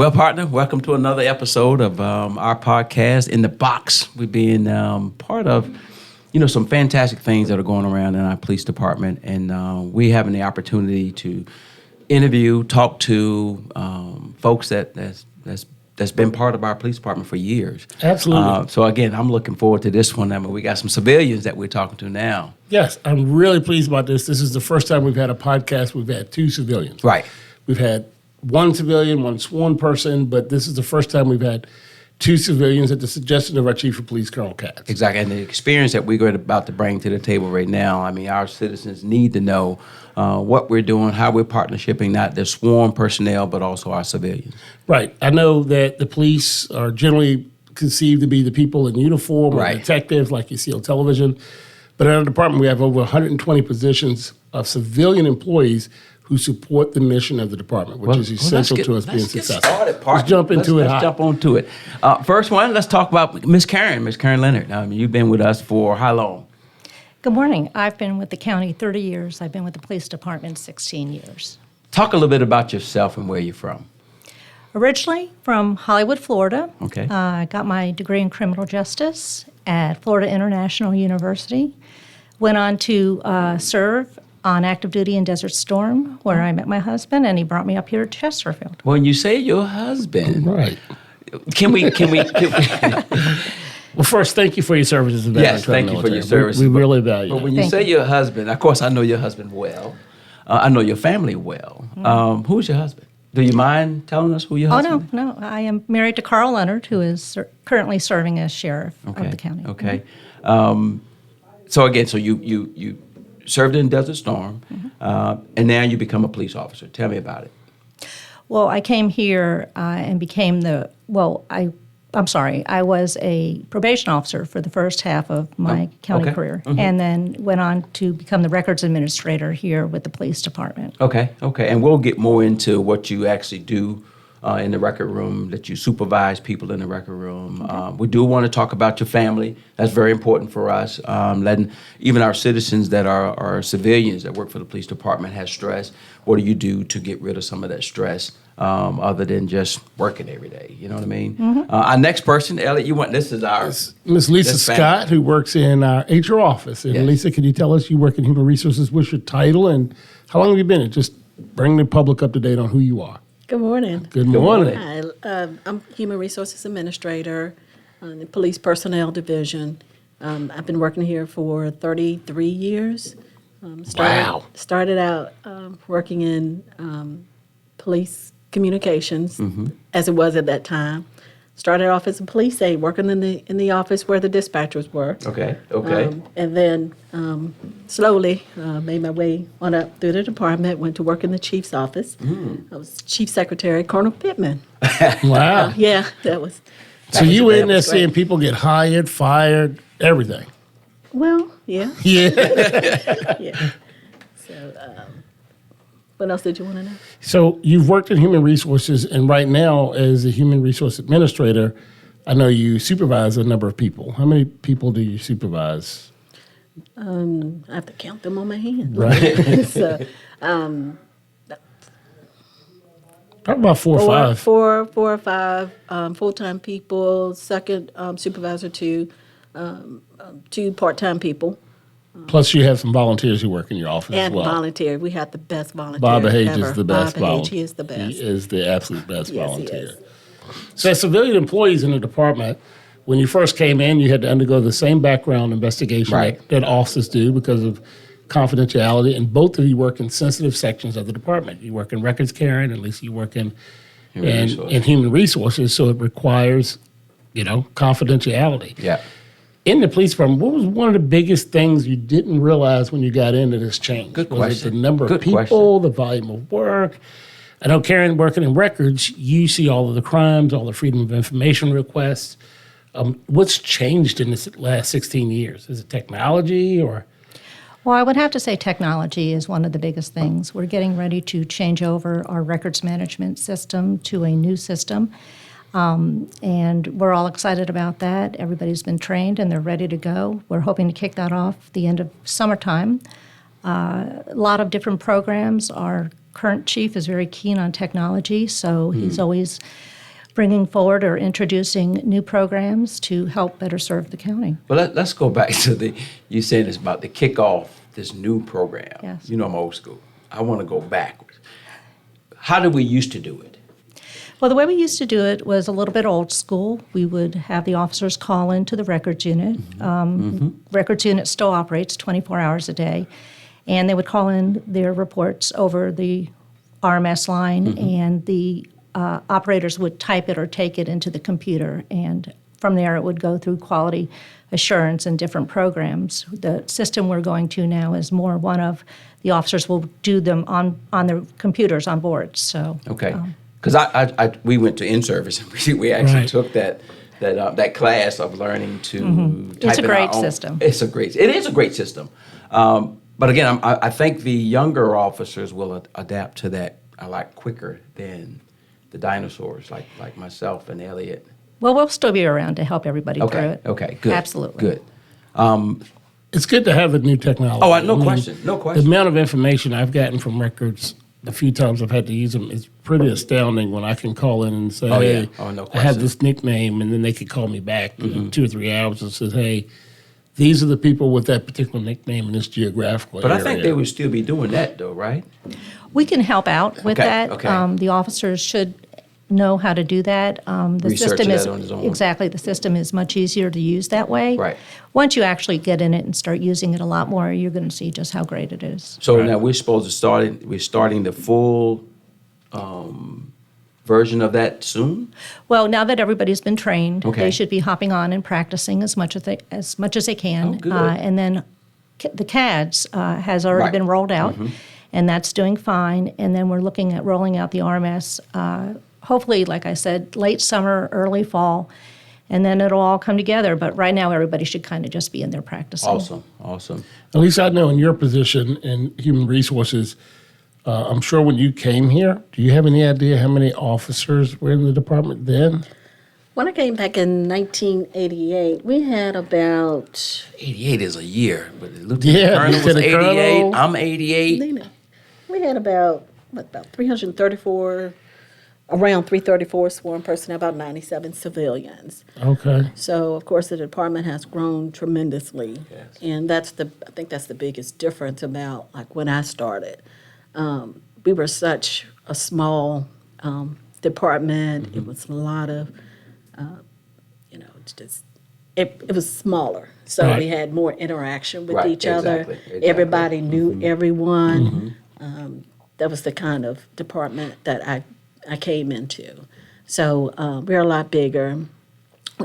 Well, partner, welcome to another episode of our podcast, In the Box. We've been part of, some fantastic things that are going around in our police department, and we having the opportunity to interview, talk to folks that's been part of our police department for years. Absolutely. So again, I'm looking forward to this one. I mean, we got some civilians that we're talking to now. Yes, I'm really pleased about this. This is the first time we've had a podcast. We've had two civilians. Right. We've had one civilian, one sworn person, but this is the first time we've had two civilians at the suggestion of our Chief of Police, Colonel Katz. Exactly, and the experience that we're about to bring to the table right now, I mean, our citizens need to know what we're doing, how we're partnershiping, not the sworn personnel, but also our civilians. Right. I know that the police are generally conceived to be the people in uniform or detectives like you see on television, but in our department we have over 120 positions of civilian employees who support the mission of the department, which is essential to us being successful. Let's jump into it. Let's jump onto it. First one, let's talk about Miss Karen Leonard. You've been with us for how long? Good morning. I've been with the county 30 years. I've been with the police department 16 years. Talk a little bit about yourself and where you're from. Originally from Hollywood, Florida. Okay. I got my degree in criminal justice at Florida International University. Went on to serve on active duty in Desert Storm, where I met my husband, and he brought me up here to Chesterfield. When you say your husband, right? Can we? Well, first, thank you for your service as a veteran. Yes, thank you for your service. We really value it. But when you say your husband, of course, I know your husband well. I know your family well. Who's your husband? Do you mind telling us who your husband is? Oh, no. I am married to Carl Leonard, who is currently serving as sheriff of the county. Okay. So again, you served in Desert Storm, and now you become a police officer. Tell me about it. Well, I came here and became I was a probation officer for the first half of my county career, and then went on to become the records administrator here with the police department. Okay. And we'll get more into what you actually do in the record room, that you supervise people in the record room. We do want to talk about your family. That's very important for us. Letting even our citizens that are civilians that work for the police department have stress. What do you do to get rid of some of that stress other than just working every day? You know what I mean? Our next person, Elliott, this is our... Miss Lisa Scott, who works in our HR office. And Lisa, can you tell us, you work in Human Resources, what's your title, and how long have you been? Just bring the public up to date on who you are. Good morning. Good morning. Hi, I'm Human Resources Administrator in the Police Personnel Division. I've been working here for 33 years. Started out working in police communications, as it was at that time. Started off as a police aide, working in the office where the dispatchers were. Okay. And then slowly made my way on up through the department, went to work in the chief's office. I was chief secretary, Colonel Pittman. Wow. Yeah, that was... So you were in there seeing people get hired, fired, everything. Well, yeah. Yeah. Yeah. So what else did you want to know? So you've worked in human resources, and right now, as a human resource administrator, I know you supervise a number of people. How many people do you supervise? I have to count them on my hand. Right. So, probably about four or five full-time people, second supervisor to two part-time people. Plus, you have some volunteers who work in your office as well. And volunteer. We have the best volunteer Bob Hage ever. is the best Bob Hage, volunteer. he is the best. He is the absolute best Yes, volunteer. he is. So as civilian employees in the department, when you first came in, you had to undergo the same background investigation that officers do because of confidentiality, and both of you work in sensitive sections of the department. You work in records carrying, at least you work in human resources, so it requires, confidentiality. Yeah. In the police department, what was one of the biggest things you didn't realize when you got into this change? Good Was question. it the number of people, the volume of work? I know, Karen, working in records, you see all of the crimes, all the freedom of information requests. What's changed in this last 16 years? Is it technology or? Well, I would have to say technology is one of the biggest things. We're getting ready to change over our records management system to a new system. And we're all excited about that. Everybody's been trained and they're ready to go. We're hoping to kick that off the end of summertime. A lot of different programs are current chief is very keen on technology, so he's always bringing forward or introducing new programs to help better serve the county. Well, let's go back to you said it's about the kickoff, this new program. Yes. You know, I'm old school. I want to go backwards. How did we used to do it? Well, the way we used to do it was a little bit old school. We would have the officers call into the records unit. Records unit still operates 24 hours a day. And they would call in their reports over the RMS line, and the operators would type it or take it into the computer. And from there, it would go through quality assurance and different programs. The system we're going to now is more one of the officers will do them on their computers on board. So Okay. Because we went to in-service, and we actually Right. took that class of learning to type It's a in our great own- system. It is a great system. But again, I think the younger officers will adapt to that a lot quicker than the dinosaurs, like myself and Elliott. well, we'll still be around to help everybody through Okay, it. okay, good. Absolutely. Good. It's good to have the new technology. Oh, no question, no question. The amount of information I've gotten from records, the few times I've had to use them, is pretty astounding when I can call in and say, Oh, yeah. hey, Oh, no I have question. this nickname, and then they could call me back in 2 or 3 hours and say, hey, these are the people with that particular nickname in this geographical But area. I think they would still be doing that, though, right? We can help out with Okay, that. okay. The officers should know how to do that. The Research system that is on his own. exactly, the system is much easier to use that way. Right. Once you actually get in it and start using it a lot more, you're going to see just how great it is. So now we're starting the full version of that soon? Well, now that everybody's been trained, Okay. they should be hopping on and practicing as much as they can. Oh, good. And then the CADS has already Right. been rolled out, and that's doing fine. And then we're looking at rolling out the RMS, hopefully, like I said, late summer, early fall, and then it'll all come together. But right now, everybody should kind of just be in there practicing. Awesome. At least I know in your position in human resources, I'm sure when you came here, do you have any idea how many officers were in the department then? When I came back in 1988, we had about 88 is a year, but the Lieutenant Yeah, Colonel was Lieutenant 88. Colonel. I'm 88. we had about 334, around 334 sworn personnel, about 97 civilians. Okay. So of course the department has grown tremendously, and I think that's the biggest difference about like when I started. We were such a small department. It was a lot of, it was smaller. So Right. we had more interaction with Right, each other. exactly. Everybody knew everyone. That was the kind of department that I came into. So we're a lot bigger.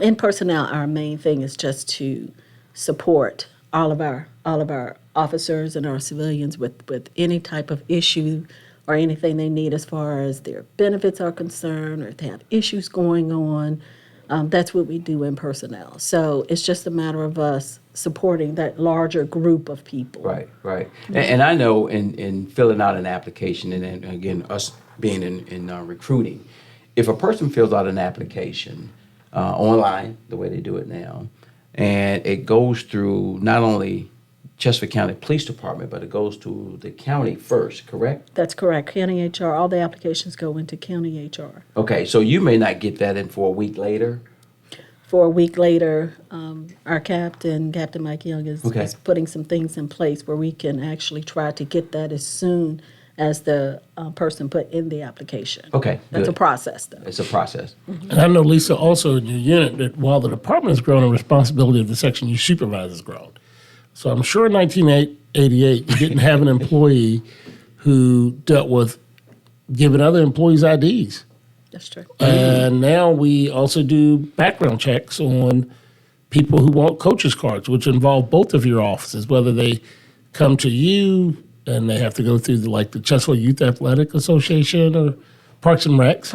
In personnel, our main thing is just to support all of our officers and our civilians with any type of issue or anything they need as far as their benefits are concerned, or if they have issues going on. That's what we do in personnel. So it's just a matter of us supporting that larger group of people. Right. And I know in filling out an application, and then again, us being in recruiting, if a person fills out an application online, the way they do it now, and it goes through not only Chesterfield County Police Department, but it goes to the county first, correct? That's correct. County HR, all the applications go into county HR. Okay, so you may not get that in for a week later. For a week later, our Captain Mike Young, is putting some things in place where we can actually try to get that as soon as the person put in the application. Okay, That's a good. process, though. It's a process. And I know, Lisa, also in your unit, that while the department has grown, the responsibility of the section you supervise has grown. So I'm sure in 1988, you didn't have an employee who dealt with giving other employees IDs. That's true. And now we also do background checks on people who want coaches cards, which involve both of your offices, whether they come to you and they have to go through the Chesterfield Youth Athletic Association or Parks and Recs.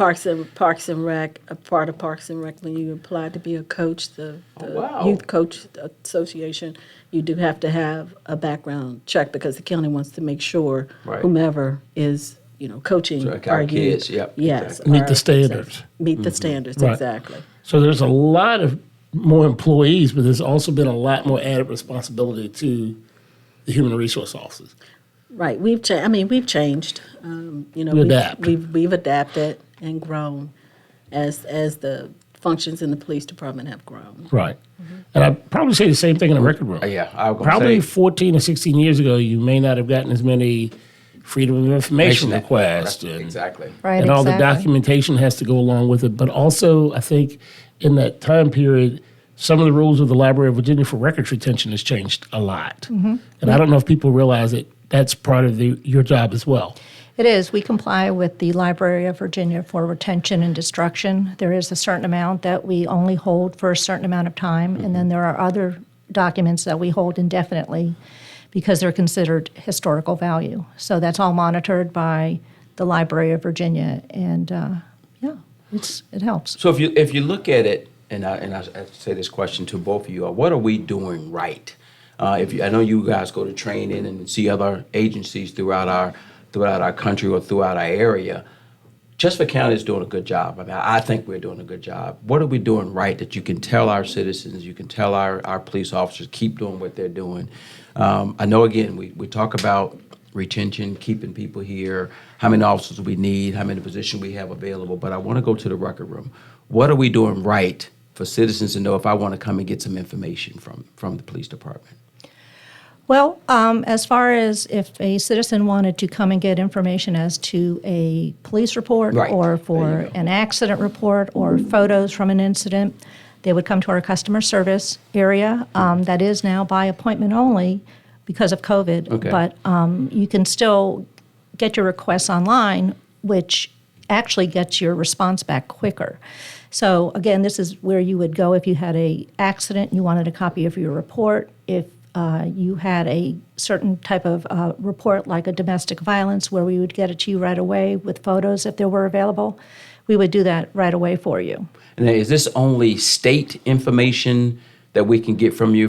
Parks and Rec, a part of Parks and Rec, when you apply to be a coach, the wow. Youth Coach Association, you do have to have a background check because the county wants to make sure Right. whomever is, coaching So our our youth. kids, yep, Yes. exactly. Meet are the standards. Meet the standards, Right. exactly. So there's a lot of more employees, but there's also been a lot more added responsibility to the human resource officers. Right. We've changed. I mean, we've changed. We adapt. We've adapted and grown as the functions in the police department have grown. Right. And I'd probably say the same thing in the record room. Yeah, I was going to Probably say. 14 or 16 years ago, you may not have gotten as many freedom of information requests. And, Exactly. Right, and all the exactly. documentation has to go along with it. But also, I think in that time period, some of the rules of the Library of Virginia for records retention has changed a lot. Mm-hmm. And I don't know if people realize that that's part of your job as well. It is. We comply with the Library of Virginia for retention and destruction. There is a certain amount that we only hold for a certain amount of time, and then there are other documents that we hold indefinitely because they're considered historical value. So that's all monitored by the Library of Virginia, and it helps. So if you look at it, and I say this question to both of you, what are we doing right? I know you guys go to training and see other agencies throughout our country or throughout our area. Chesterfield County is doing a good job. I mean, I think we're doing a good job. What are we doing right that you can tell our citizens, you can tell our police officers keep doing what they're doing? I know, again, we talk about retention, keeping people here, how many officers we need, how many positions we have available, but I want to go to the record room. What are we doing right for citizens to know if I want to come and get some information from the police department? Well, as far as if a citizen wanted to come and get information as to a police report Right. or There for you go. an accident report or photos from an incident, they would come to our customer service area. That is now by appointment only because of COVID. Okay. But you can still get your requests online, which actually gets your response back quicker. So again, this is where you would go if you had a accident, you wanted a copy of your report. If you had a certain type of report like a domestic violence where we would get it to you right away with photos if there were available, we would do that right away for you. And is this only state information that we can get from you?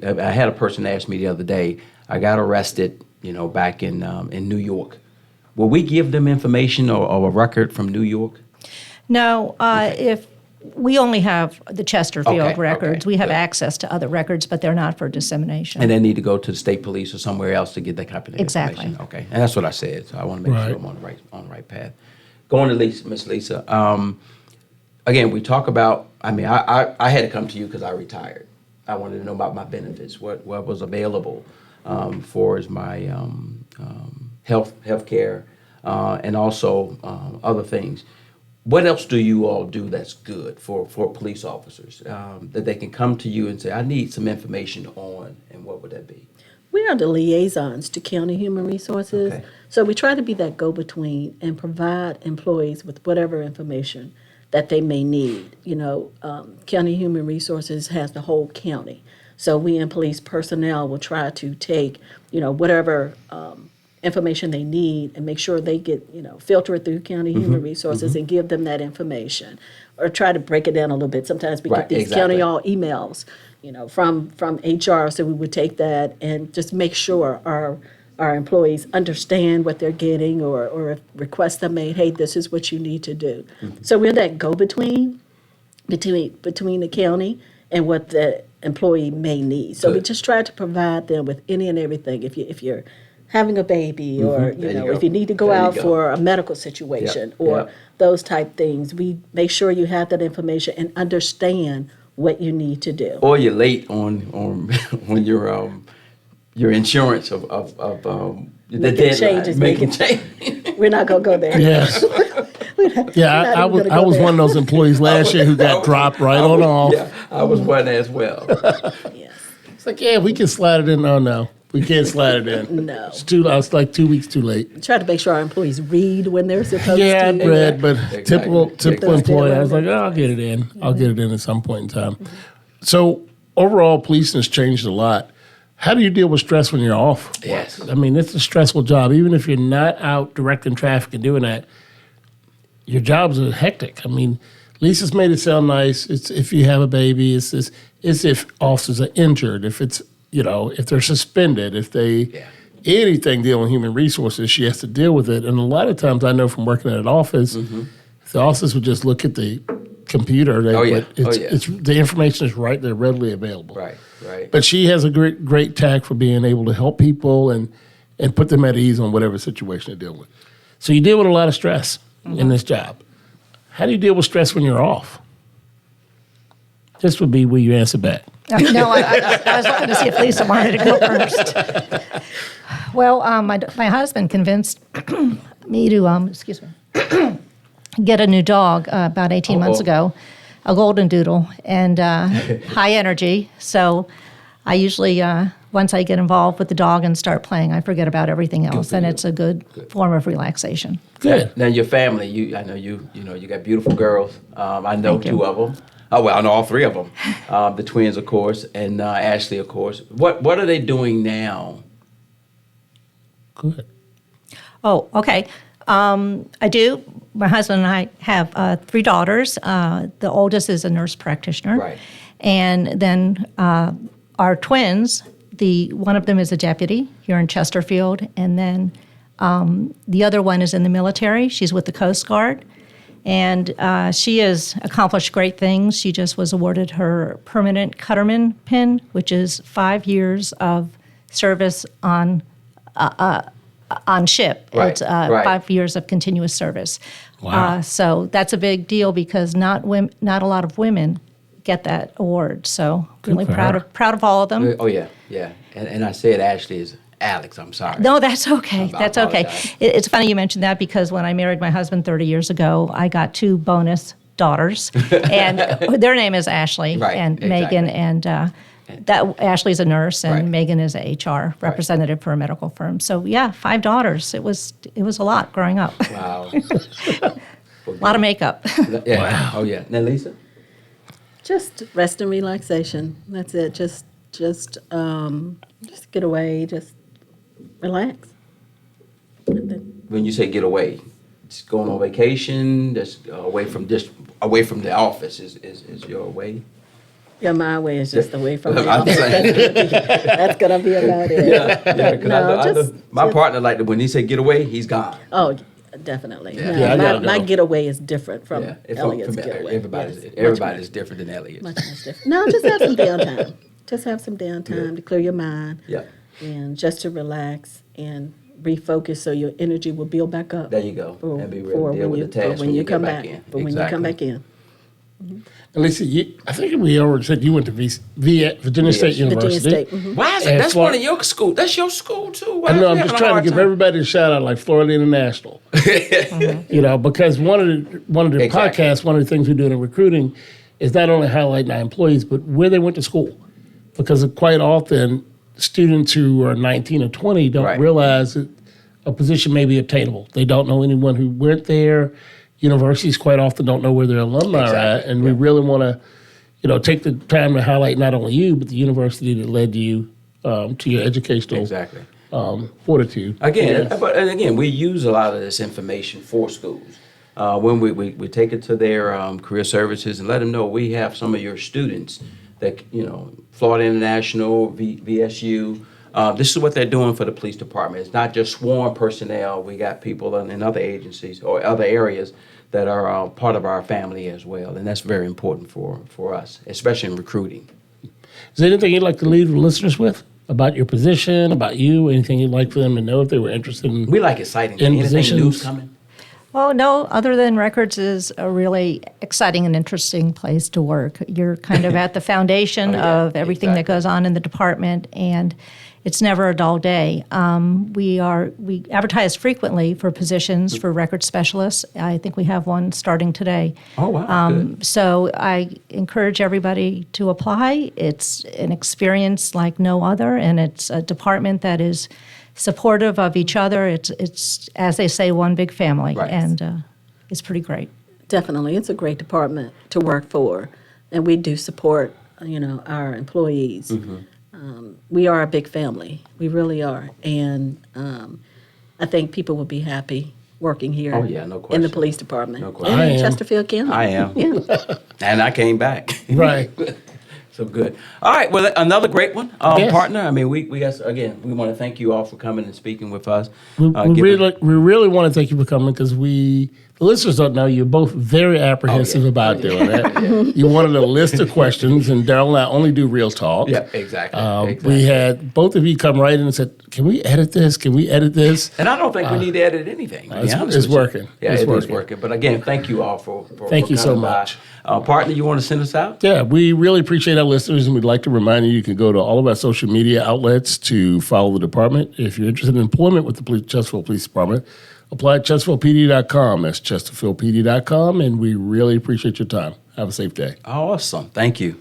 I had a person ask me the other day, I got arrested, back in New York. Will we give them information or a record from New York? No, if we only have the Chesterfield Okay, records. okay, We have good. access to other records, but they're not for dissemination. And they need to go to the state police or somewhere else to get that kind of Exactly. information. Okay, and that's what I said. So I want to make Right. sure I'm on the right path. Going to Miss Lisa. Again, we talk about. I mean, I had to come to you because I retired. I wanted to know about my benefits, what was available for as my health care, and also other things. What else do you all do that's good for police officers that they can come to you and say, I need some information on, and what would that be? We are the liaisons to county human resources. Okay. So we try to be that go-between and provide employees with whatever information that they may need. County human resources has the whole county. So we in police personnel will try to take, whatever information they need and make sure they get, filter it through county human resources and give them that information, or try to break it down a little bit. Sometimes we Right, get these exactly. county all emails, from HR. So we would take that and just make sure our employees understand what they're getting, or if requests are made, hey, this is what you need to do. So we're that go-between between the county and what the employee may need. So we Good. just try to provide them with any and everything. If you're having a baby, or There you go. if you need to go There you out go. for a medical situation, or yep. those type things, we make sure you have that information and understand what you need to do. Or you're late on when your insurance of the Making deadline, changes, making making- change. We're not gonna go there. Yes. Yeah, not I even was gonna go one there. of those employees last year who got dropped right on off. Yeah, I was one as well. Yes. It's like, yeah, we can slide it in. Oh no, we can't slide it in. No. I was like 2 weeks too late. Try to make sure our employees read when they're supposed Yeah, to. I read, but typical Exactly. employee. I was like, oh, I'll get it in. I'll get it in at some point in time. So overall, policing has changed a lot. How do you deal with stress when you're off? Yes. I mean, it's a stressful job. Even if you're not out directing traffic and doing that, your jobs are hectic. I mean, Lisa's made it sound nice. It's if you have a baby. It's if officers are injured. If it's if they're suspended. If they anything dealing with human resources, she has to deal with it. And a lot of times, I know from working at an office, if the officers would just look at the computer. Oh, yeah. It's the information is right there, readily available. Right. But she has a great tact for being able to help people and and put them at ease on whatever situation they're dealing with. So you deal with a lot of stress in this job. How do you deal with stress when you're off? This would be where you answer back. No, I was looking to see if Lisa wanted to go first. Well, my husband convinced me to get a new dog about 18 months ago, a golden doodle, and high energy. So I usually, once I get involved with the dog and start playing, I forget about everything else, and it's a good form of relaxation. Good. Now your family, I know you got beautiful girls. I know Thank you. two of them. Oh well, I know all three of them. The twins, of course, and Ashley, of course. What are they doing now? Good. Oh, okay. I do. My husband and I have 3 daughters. The oldest is a nurse practitioner. Right. And then our twins, one of them is a deputy here in Chesterfield, and then the other one is in the military. She's with the Coast Guard. And she has accomplished great things. She just was awarded her permanent Cutterman pin, which is 5 years of service on ship. Right, It's right. 5 years of continuous service. Wow. So that's a big deal because not a lot of women get that award. So really for proud her. proud of all of them. Oh yeah. And I said Ashley is Alex. I'm sorry. No, that's okay. I That's okay. apologize. It's funny you mentioned that because when I married my husband 30 years ago, I got 2 bonus daughters, and their name is Ashley Right, and exactly. Megan, and that Ashley's a nurse and Right. Megan is a HR representative for a medical firm. So yeah, 5 daughters. It was a lot growing up. Wow. A lot of makeup. Yeah. Wow. Oh yeah. Now Lisa. Just rest and relaxation. That's it. Just get away. Just relax. When you say get away, just going on vacation, just away from the office is your way. Yeah, my way is just away from the I'm office. saying. That's gonna be about it. Yeah, because No, I know just- my partner like that when he said get away, he's gone. Oh, definitely. Yeah. No, Yeah, I gotta my go. getaway is different from Yeah, Elliott's getaway. everybody's Yes, everybody's different than Elliott. much different. No, just have some downtime. Just have some downtime to clear your mind Yeah, and just to relax and refocus so your energy will build back up. there you go. for- And be ready for to deal when with the you- for task when you get come back back. in. For when you come back in. And Lisa, I think we already said you went to Virginia State Virginia University. State. Mhm. Why is it? And That's Florida- one of your school. That's your school too. Why I are know. you I'm having just a trying to hard give time? everybody a shout out, like Florida International. You know, because one of the Exactly. podcasts, one of the things we do in recruiting, is not only highlighting our employees, but where they went to school. Because quite often, students who are 19 or 20 don't Right. realize that a position may be obtainable. They don't know anyone who went there. Universities quite often don't know where their alumni are at, Exactly, and we really want to, take the time to highlight not only you, but the university that led you to your educational Exactly. fortitude. Again, and again, we use a lot of this information for schools. When we take it to their career services and let them know we have some of your students that, Florida International, VSU, this is what they're doing for the police department. It's not just sworn personnel. We got people in other agencies or other areas that are part of our family as well. And that's very important for us, especially in recruiting. Is there anything you'd like to leave the listeners with about your position, about you, anything you'd like for them to know if they were interested in? We like exciting In things. Anything positions- news coming? Well, no, other than records is a really exciting and interesting place to work. You're kind of at the foundation Oh, yeah, of everything that exactly. goes on in the department, and it's never a dull day. We advertise frequently for positions for record specialists. I think we have one starting today. Oh, wow. Good. So I encourage everybody to apply. It's an experience like no other, and it's a department that is supportive of each other. It's as they say, one big family, Right. and it's pretty great. Definitely. It's a great department to work for. And we do support, our employees. We are a big family. We really are. And I think people will be happy working here Oh, yeah, no in the question. police department. No question. And I in am. Chesterfield County. I am. Yeah. And I came back. Right. So good. All right. Well, another great one, Yes. partner. I mean, we got again. We want to thank you all for coming and speaking with us. We Giving- really want to thank you for coming because the listeners don't know, you're both very apprehensive about doing it. You wanted a list of questions, and Daryl and I only do real talk. Yeah, exactly. We had both of you come right in and said, "Can we edit this? Can we edit this?" And I don't think we need to edit anything. To be honest it's with you. working. Yeah, It's it is working. working. But again, thank you all for Thank you so coming by. much. Partner, you want to send us out? Yeah, we really appreciate our listeners, and we'd like to remind you can go to all of our social media outlets to follow the department. If you're interested in employment with the Chesterfield Police Department, apply at chesterfieldpd.com. That's chesterfieldpd.com, and we really appreciate your time. Have a safe day. Awesome. Thank you.